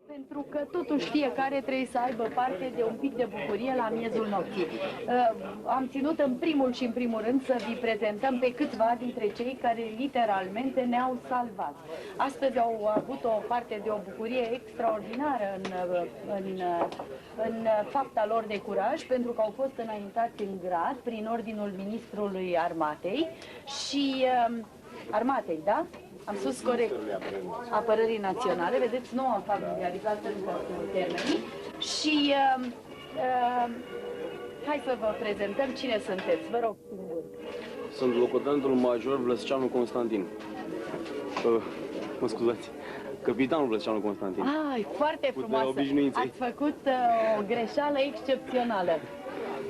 Pentru că totuși fiecare trebuie să aibă parte de un pic de bucurie la miezul nopții. Am ținut în primul și în primul rând să vi prezentăm pe câțiva dintre cei care literalmente ne-au salvat. Astăzi au avut o parte de o bucurie extraordinară în fapta lor de curaj, pentru că au fost înaintați în grad prin ordinul ministrului Armatei și Armatei, da? Am spus corect. Apărării Naționale. Vedeți, nu am familiarizat încă cu termenii. Și hai să vă prezentăm cine sunteți. Vă rog, singur. Sunt locotenentul major Vlăsceanu Constantin. Mă scuzați. Capitanul Vlăsceanu Constantin. Ai, foarte frumoasă. Ați făcut o greșeală excepțională.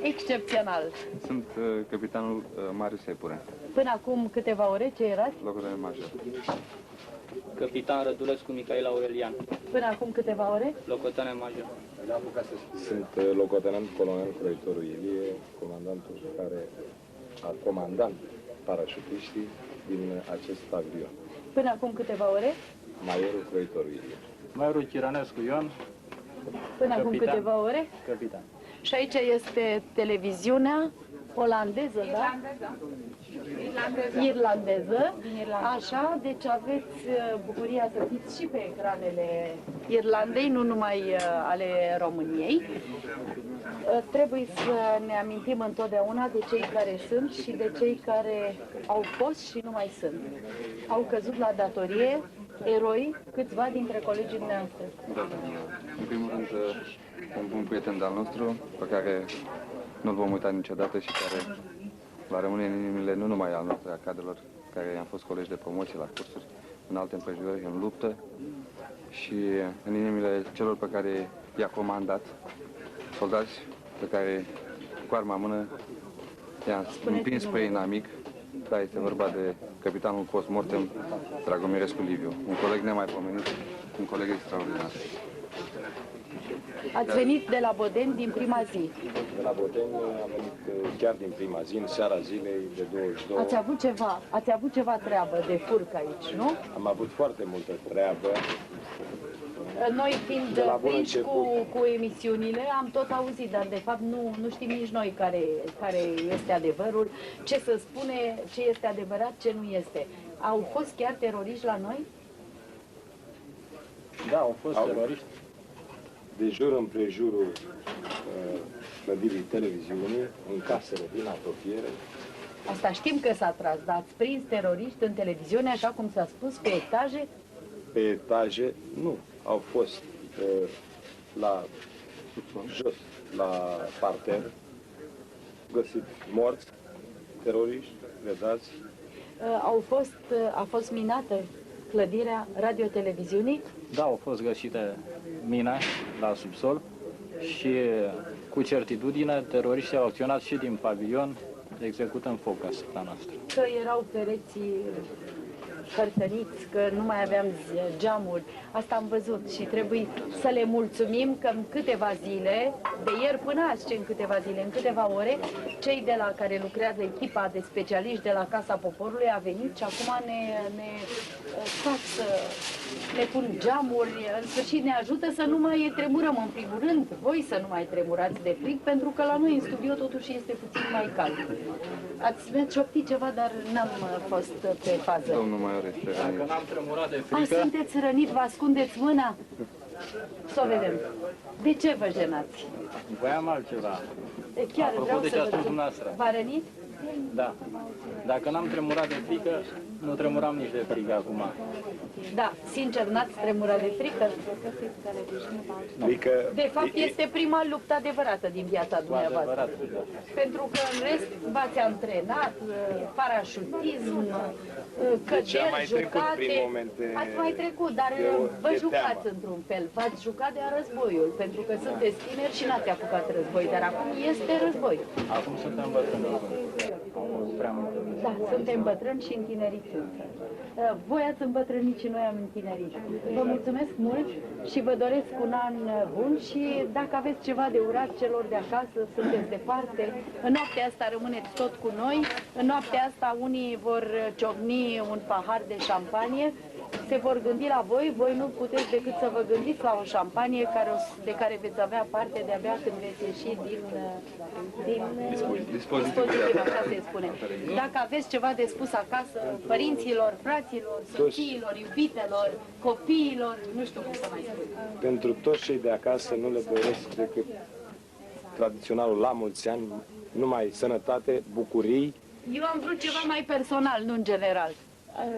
Excepțional. Sunt capitanul Marius Epure. Până acum câteva ore, ce erați? Locotenent major. Capitan Rădulescu Micail Aurelian. Până acum câteva ore? Locotenent major. Sunt locotenent colonel Croitoru Ilie, comandant parașutiștii din acest pavilion. Până acum câteva ore? Majorul Croitoru Ilie. Majorul Chiranescu Ion. Până acum câteva ore? Capitan. Și aici este televiziunea olandeză, da? Irlandeză. Așa, deci aveți bucuria să fiți și pe ecranele Irlandei, nu numai ale României. Trebuie să ne amintim întotdeauna de cei care sunt și de cei care au fost și nu mai sunt. Au căzut la datorie eroi, câțiva dintre colegii noastre. Da. În primul rând, un bun prieten al nostru, pe care nu-l vom uita niciodată și care va rămâne în inimile nu numai al nostru, a cadrelor care i-am fost colegi de promoție la cursuri, în alte împrejurări, în luptă și în inimile celor pe care i-a comandat, soldați pe care cu arma în mână i-a împins spre inamic. Da, este vorba de capitanul post-mortem Dragomirescu Liviu, un coleg nemaipomenit, un coleg extraordinar. Ați venit de la Bodeni din prima zi. De la Bodeni am venit chiar din prima zi, în seara zilei de 22. Ați avut ceva treabă de furc aici, nu? Am avut foarte multă treabă. Noi fiind prinși cu emisiunile, am tot auzit, dar de fapt nu știm nici noi care este adevărul, ce să spune, ce este adevărat, ce nu este. Au fost chiar teroriști la noi? Da, au fost teroriști. De jur împrejurul clădirii televiziunii, în casele din apropiere. Asta știm că s-a tras, dar ați prins teroriști în televiziune, așa cum s-a spus, pe etaje? Pe etaje, nu. Au fost la jos, la parter, găsit morți, teroriști, redați. A fost minată clădirea radio-televiziunii? Da, au fost găsite mine la subsol și cu certitudine teroriștii au acționat și din pavilion, executând foc asupra noastră. Că erau pereții hărțăniți, că nu mai aveam geamuri. Asta am văzut și trebuie să le mulțumim că în câteva zile, de ieri până azi, în câteva zile, în câteva ore, cei de la care lucrează echipa de specialiști de la Casa Poporului a venit și acum ne pun geamuri, în sfârșit ne ajută să nu mai tremurăm, în primul rând, voi să nu mai tremurați de frig, pentru că la noi în studio totuși este puțin mai cald. Mi-ați șoptit ceva, dar n-am fost pe fază. Domnul Maior este rănit. Dacă n-am tremurat de frică... Sunteți rănit, vă ascundeți mâna? Să o vedem. De ce vă jenați? Voiam altceva. Chiar Apropo vreau de să ce a vă spus zic. dumneavoastră. V-a rănit? Da. Dacă n-am tremurat de frică, nu tremuram nici de frică acum. Da, sincer, n-ați tremurat de frică? Adică, De fapt, este prima luptă adevărată din viața dumneavoastră. Adevărat. Pentru că în rest v-ați antrenat, parașutism, Deci am mai căderi, trecut jucate. prin momente Ați mai trecut, dar vă de jucați teamă. într-un fel. V-ați jucat de-a războiul, pentru că sunteți tineri și n-ați apucat război, dar acum este război. Acum suntem bătrâni. Prea mult. Da, suntem bătrâni și întineriți încă. Voi ați îmbătrânit și noi am întinerit. Vă mulțumesc mult și vă doresc un an bun și dacă aveți ceva de urat celor de acasă, sunteți departe. În noaptea asta rămâneți tot cu noi. În noaptea asta unii vor ciocni un pahar de șampanie se vor gândi la voi, voi nu puteți decât să vă gândiți la o șampanie de care veți avea parte de-abia când veți ieși din dispozitiv, așa se spune. Dacă aveți ceva de spus acasă, părinților, fraților, soțiilor, iubitelor, copiilor, nu știu cum să mai spun. Pentru toți cei de acasă nu le doresc decât tradiționalul la mulți ani, numai sănătate, bucurii Eu am vrut ceva mai personal, nu în general.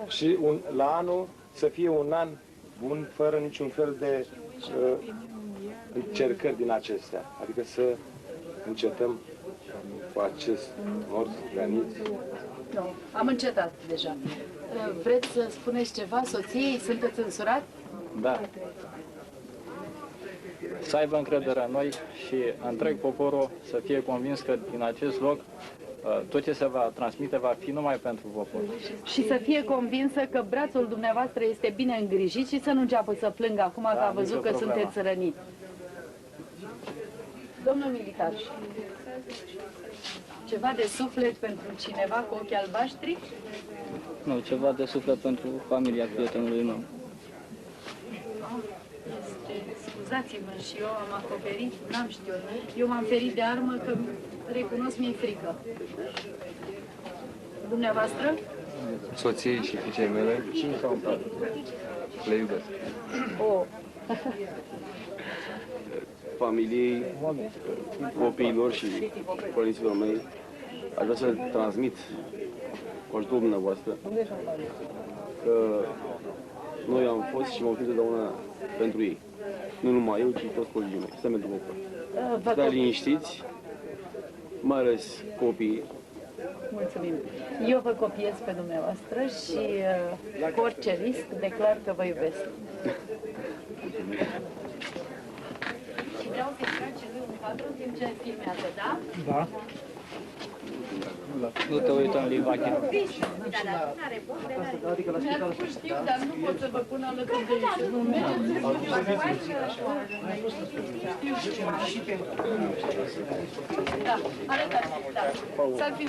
și la anul să fie un an bun, fără niciun fel de încercări din acestea. Adică să încetăm cu acest morți, graniți. Nu, am încetat deja. Vreți să spuneți ceva soției? Sunteți însurat? Da. Să aibă încredere în noi și întreg poporul să fie convins că din acest loc tot ce se va transmite va fi numai pentru popor. Și să fie convinsă că brațul dumneavoastră este bine îngrijit și să nu înceapă să plângă acum că a văzut că sunteți rănit. Domnul militar, ceva de suflet pentru cineva cu ochi albaștri? Nu, ceva de suflet pentru familia prietenului meu. Scuzați-mă, și eu am acoperit, n-am știut. Eu m-am ferit de armă că recunosc mi-e frică. Dumneavoastră? Soției și fiicei mele le iubesc. O, Familiei, copiilor și părinților mei, aș vrea să transmit cu ajutorul dumneavoastră că noi am fost și vom fi totdeauna pentru ei. Nu numai eu, ci toți colegii mei. Suntem pentru popor. vă Dar liniștiți, mai ales copiii. mulțumim. Eu vă copiez pe dumneavoastră și cu orice risc declar că vă iubesc. Și vreau să-i trag celui un cadru în timp ce filmează, da? Da. Nu te uita în Livache. Da, da, n-are probleme. Știu, dar nu pot să vă pun alături de ei. Nu mergeți. Da, arătați, da. S-ar fi